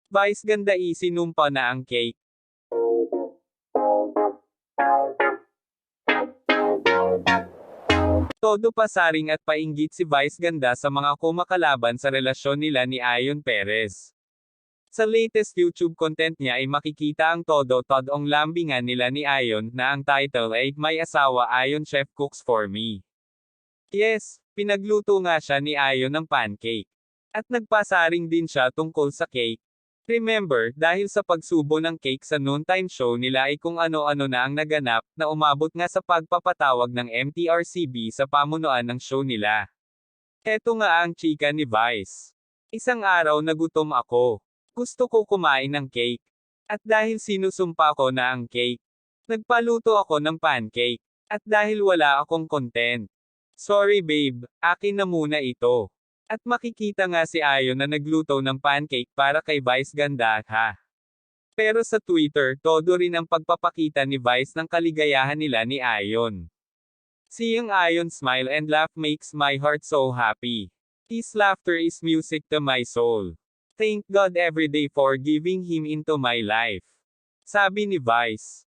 Vice ganda isinumpa na ang cake. Todo pasaring at painggit si Vice ganda sa mga kumakalaban sa relasyon nila ni Ayon Perez. Sa latest YouTube content niya ay makikita ang todo-todong lambingan nila ni Ayon na ang title ay "May Asawa Ayon Chef Cooks For Me". Yes, pinagluto nga siya ni Ayon ng pancake. At nagpasaring din siya tungkol sa cake. Remember, dahil sa pagsubo ng cake sa noontime show nila ay kung ano-ano na ang naganap, na umabot nga sa pagpapatawag ng MTRCB sa pamunuan ng show nila. Eto nga ang chika ni Vice. Isang araw nagutom ako. Gusto ko kumain ng cake. At dahil sinusumpa ko na ang cake, nagpaluto ako ng pancake. At dahil wala akong content. Sorry babe, akin na muna ito. At makikita nga si Ayon na nagluto ng pancake para kay Vice ganda ha. Pero sa Twitter, todo rin ang pagpapakita ni Vice ng kaligayahan nila ni Ayon. Seeing Ayon smile and laugh makes my heart so happy. His laughter is music to my soul. Thank God every day for giving him into my life. Sabi ni Vice.